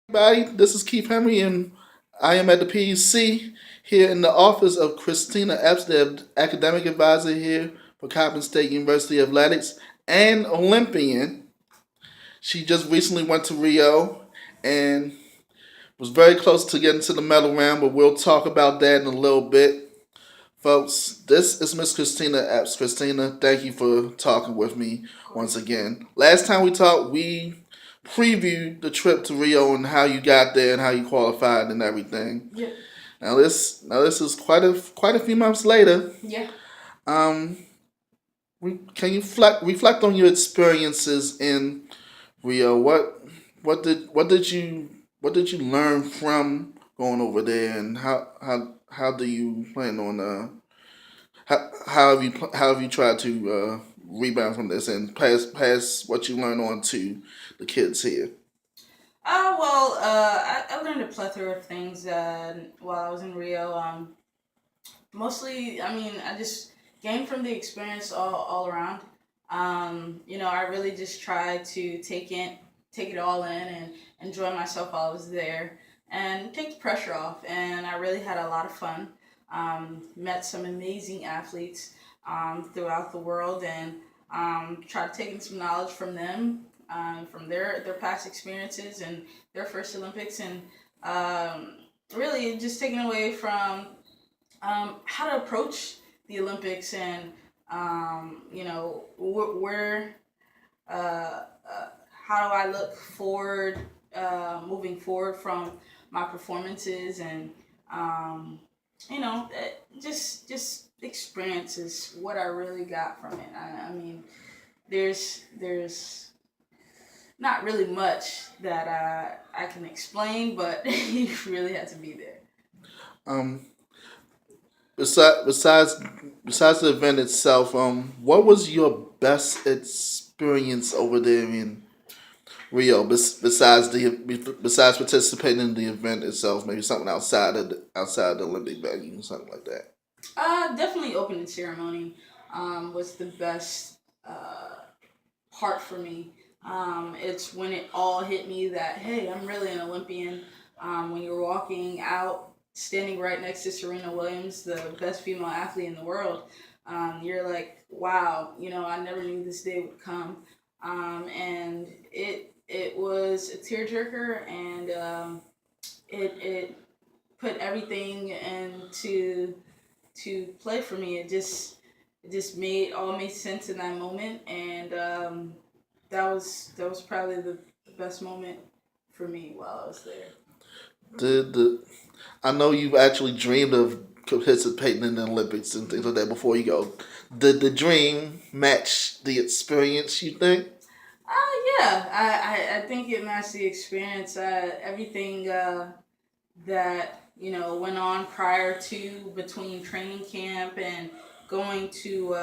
Everybody, this is Keith Henry, and I am at the PUC here in the office of Christina Epps, the academic advisor here for Coppin State University Athletics and Olympian. She just recently went to Rio and was very close to getting to the medal round, but we'll talk about that in a little bit. Folks, this is Miss Christina Epps. Christina, thank you for talking with me once again. Last time we talked, we previewed the trip to Rio and how you got there and how you qualified and everything. Yeah. Now this is quite a few months later. Yeah. Um, can you reflect on your experiences in Rio? What did you learn from going over there, and how do you plan on how have you tried to rebound from this and pass what you learned on to the kids here? I learned a plethora of things while I was in Rio. Mostly, I mean, I just gained from the experience all around. I really just tried to take it all in and enjoy myself while I was there and take the pressure off. And I really had a lot of fun. Met some amazing athletes throughout the world and tried taking some knowledge from them, from their past experiences and their first Olympics, and really just taking away from how to approach the Olympics and where how do I look forward, moving forward from my performances and just experiences what I really got from it. I mean, there's not really much that I can explain, but you really have to be there. Um, besides besides the event itself, what was your best experience over there in Rio? Besides participating in the event itself, maybe something outside the Olympic venue, something like that. Definitely opening ceremony was the best part for me. It's when it all hit me that, hey, I'm really an Olympian. When you're walking out, standing right next to Serena Williams, the best female athlete in the world, you're like, wow, I never knew this day would come. And it was a tearjerker, and it put everything into to play for me. It just made sense in that moment, and that was probably the best moment for me while I was there. The I know you've actually dreamed of participating in the Olympics and things like that before you go. Did the dream match the experience, you think? Yeah, I think it matched the experience. Everything that went on prior to between training camp and going to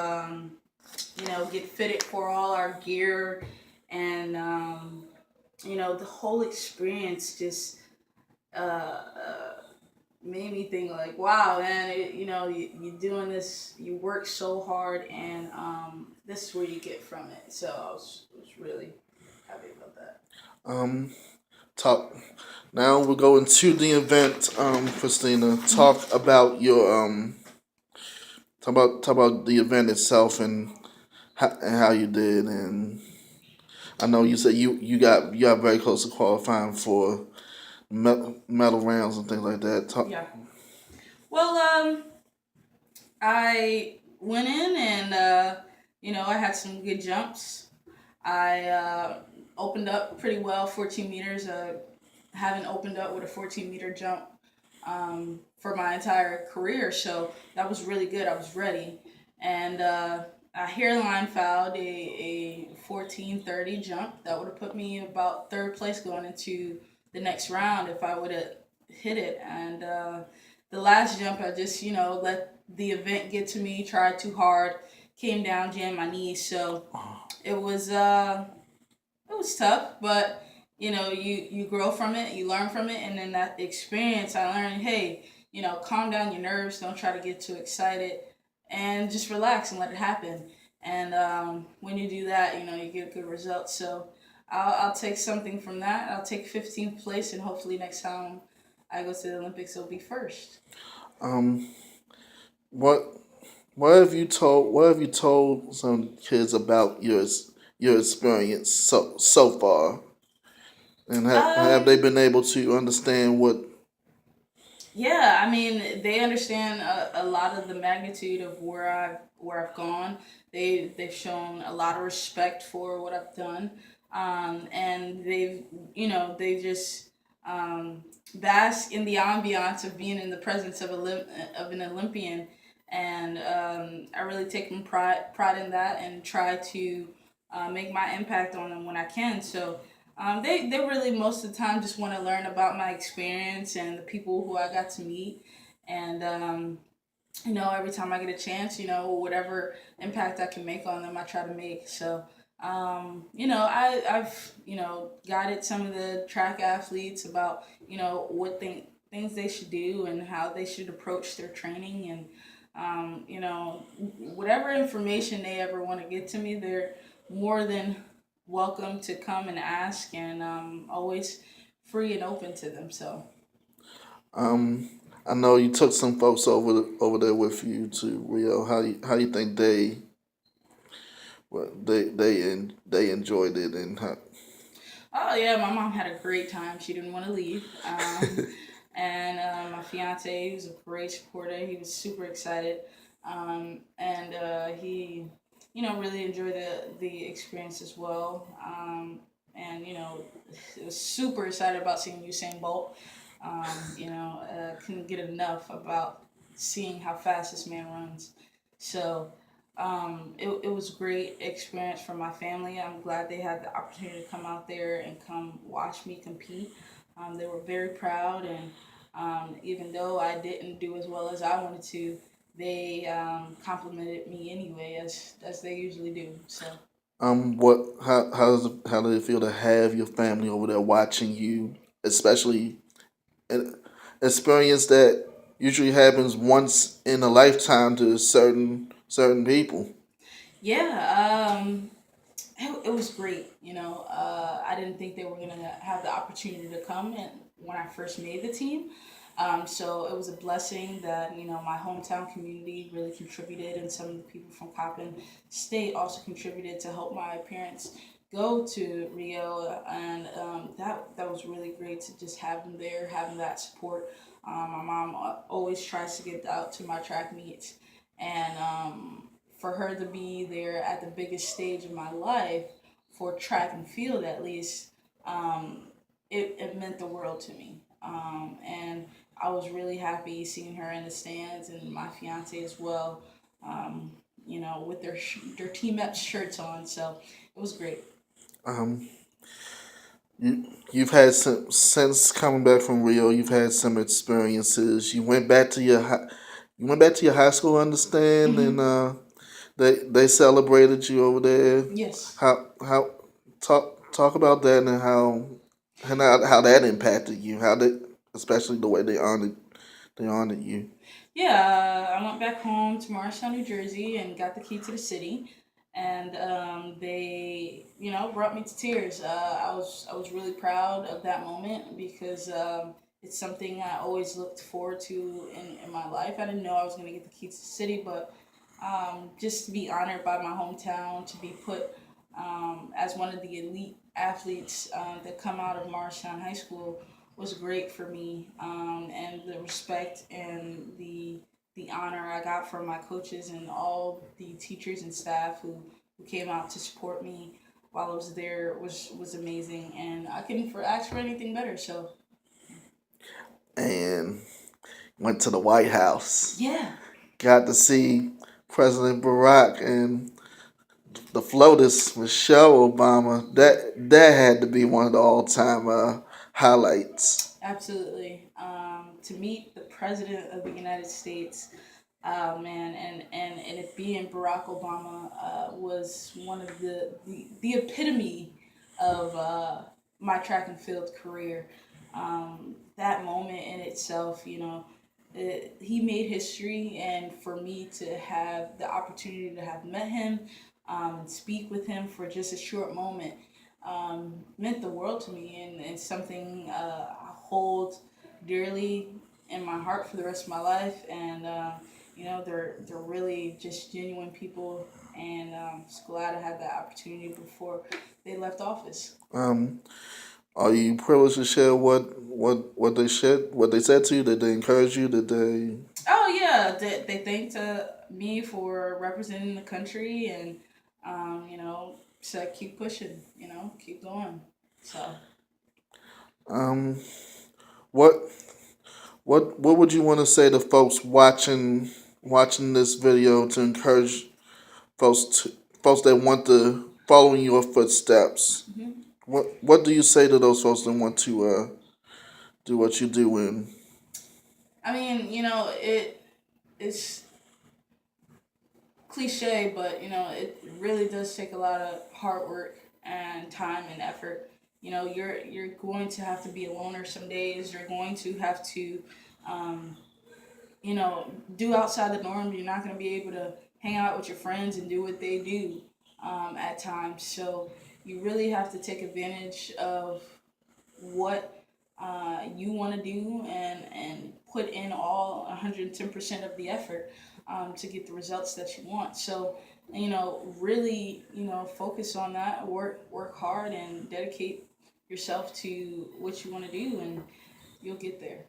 get fitted for all our gear, and the whole experience just made me think like, wow, man, you doing this, you work so hard, and this is where you get from it. So I was really happy about that. Um, talk. Now we're going to the event. Christina, Mhm. talk about talk about the event itself and how you did. And I know you said you got very close to qualifying for medal rounds and things like that. Yeah. Well, I went in and I had some good jumps. I opened up pretty well, 14 meters. Haven't opened up with a 14-meter jump for my entire career, so that was really good. I was ready, and I hairline fouled a 14:30 jump that would have put me about third place going into the next round if I would have hit it. And the last jump, I just let the event get to me. Tried too hard, came down, jammed my knees. So it was tough, but you grow from it, you learn from it, and then that experience, I learned, hey, calm down your nerves, don't try to get too excited, and just relax and let it happen. And when you do that, you get good results. So I'll take something from that. I'll take 15th place, and hopefully next time I go to the Olympics, it'll be first. Um, what what have you told some kids about your experience so far, and have they Um, been able to understand what? yeah, I mean, they understand a lot of the magnitude of where I've gone. They've shown a lot of respect for what I've done, and they just bask in the ambiance of being in the presence of of an Olympian, and I really take pride in that and try to make my impact on them when I can. So they really most of the time just want to learn about my experience and the people who I got to meet. And, every time I get a chance, whatever impact I can make on them, I try to make. So, I've, guided some of the track athletes about, things they should do and how they should approach their training. And, whatever information they ever want to get to me, they're more than welcome to come and ask, and always free and open to them. So, Um, I know you took some folks over there with you to Rio. How you think they enjoyed it and how? oh yeah, my mom had a great time. She didn't want to leave. And my fiance, he was a great supporter. He was super excited, and he, really enjoyed the experience as well. And he was super excited about seeing Usain Bolt. Couldn't get enough about seeing how fast this man runs. So it was a great experience for my family. I'm glad they had the opportunity to come out there and come watch me compete. They were very proud, and even though I didn't do as well as I wanted to, they complimented me anyway, as they usually do. So. What how did it feel to have your family over there watching you, especially an experience that usually happens once in a lifetime to certain people. Yeah, it was great. I didn't think they were gonna have the opportunity to come and when I first made the team. So it was a blessing that my hometown community really contributed, and some of the people from Coppin State also contributed to help my parents go to Rio, and that was really great to just have them there, having that support. My mom always tries to get out to my track meets, and for her to be there at the biggest stage of my life for track and field at least, um, it meant the world to me. And I was really happy seeing her in the stands, and my fiance as well, with their Team Epps shirts on. So it was great. Um, you've had some since coming back from Rio. You've had some experiences. You went back to your high school, I understand, Hmm. and they celebrated you over there. Yes. How talk about that and how that impacted you. How they especially the way they honored you. Yeah, I went back home to Morristown, New Jersey, and got the key to the city. And they, brought me to tears. I was really proud of that moment because it's something I always looked forward to in my life. I didn't know I was going to get the key to the city, but just to be honored by my hometown, to be put as one of the elite athletes that come out of Morristown High School was great for me, and the respect and the honor I got from my coaches and all the teachers and staff who came out to support me while I was there was amazing, and I couldn't ask for anything better. So And went to the White House. yeah, Got to see President Barack and the FLOTUS Michelle Obama. That had to be one of the all time highlights. absolutely. To meet the president of the United States, man, and it being Barack Obama was one of the epitome of my track and field career. That moment in itself, he made history, and for me to have the opportunity to have met him and speak with him for just a short moment, meant the world to me, and it's something I hold dearly in my heart for the rest of my life. And they're really just genuine people, and just glad I had that opportunity before they left office. Um, are you privileged to share what they said to you? Did they encourage you? Did they? Oh yeah, they thanked me for representing the country, and said keep pushing, keep going. So Um, what what would you want to say to folks watching this video to encourage folks to, folks that want to follow in your footsteps? mhm. What do you say to those folks that want to do what you do? And I mean, it's cliche, but it really does take a lot of hard work and time and effort. You're going to have to be a loner some days. You're going to have to, um, do outside the norm. You're not going to be able to hang out with your friends and do what they do at times. So you really have to take advantage of what you want to do, and put in all 110% of the effort to get the results that you want. So really focus on that, work hard, and dedicate yourself to what you want to do, and you'll get there.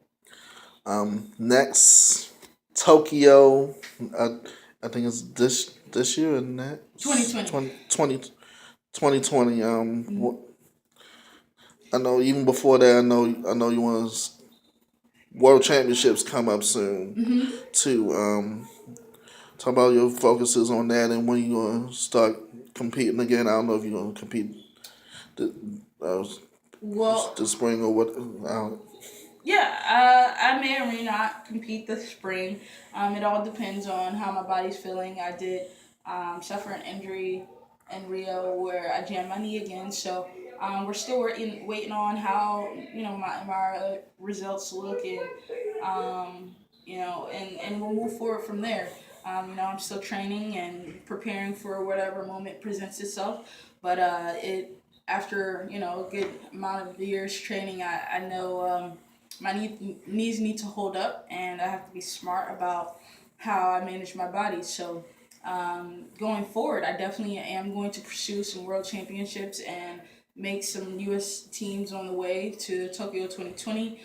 next Tokyo, I, I think it's this year and that 2020. 2020. Mm-hmm. I know even before that, I know you want to World Championships come up soon Mm-hmm. too. Talk about your focuses on that and when you gonna start competing again. I don't know if you're gonna compete th- uh, Well, this spring or what. yeah, I may or may not compete this spring. It all depends on how my body's feeling. I did suffer an injury in Rio where I jammed my knee again, so we're still waiting on how my results look, and and we'll move forward from there. I'm still training and preparing for whatever moment presents itself, but it after a good amount of years training, I know my knees need to hold up, and I have to be smart about how I manage my body. So going forward, I definitely am going to pursue some world championships and make some U.S. teams on the way to Tokyo 2020.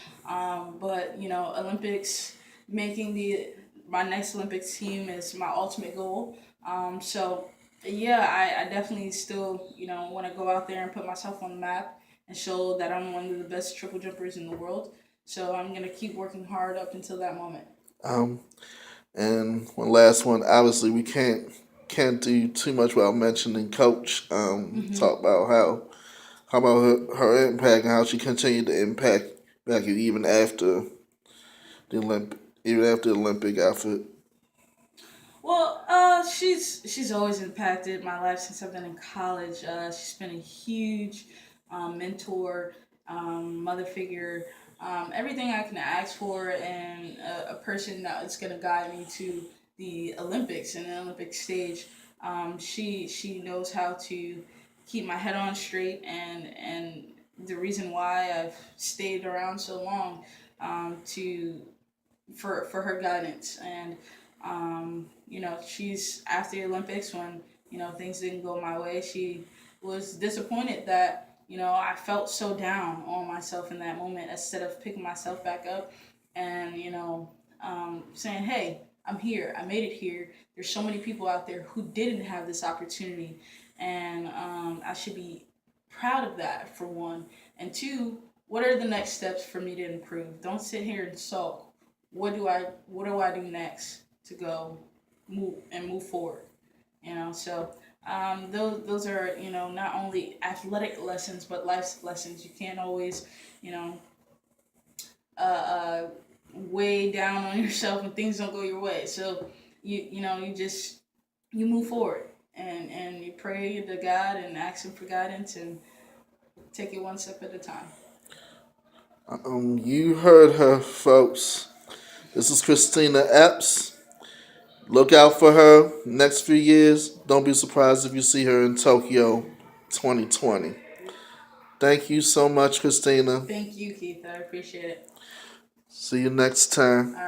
But Olympics, making the my next Olympics team is my ultimate goal. So yeah, I definitely still want to go out there and put myself on the map and show that I'm one of the best triple jumpers in the world. So I'm gonna keep working hard up until that moment. Um, and one last one. Obviously, we can't do too much without mentioning Coach. Hmm. Talk about how about her impact and how she continued to impact you even after the Olympic outfit. Well, she's always impacted my life since I've been in college. She's been a huge mentor, mother figure, everything I can ask for, and a person that is going to guide me to the Olympics and the Olympic stage. She knows how to keep my head on straight, and the reason why I've stayed around so long to for her guidance. And she's after the Olympics, when things didn't go my way, she was disappointed that I felt so down on myself in that moment, instead of picking myself back up and saying, hey, I'm here, I made it here, there's so many people out there who didn't have this opportunity, and I should be proud of that, for one. And two, what are the next steps for me to improve? Don't sit here and sulk. What do I do next to go move forward? So those are not only athletic lessons but life lessons. You can't always you know uh, uh, weigh down on yourself when things don't go your way. So you move forward, and you pray to God and ask Him for guidance, and take it one step at a time. You heard her, folks. This is Christina Epps. Look out for her next few years. Don't be surprised if you see her in Tokyo 2020. Thank you so much, Christina. Thank you, Keith. I appreciate it. See you next time. All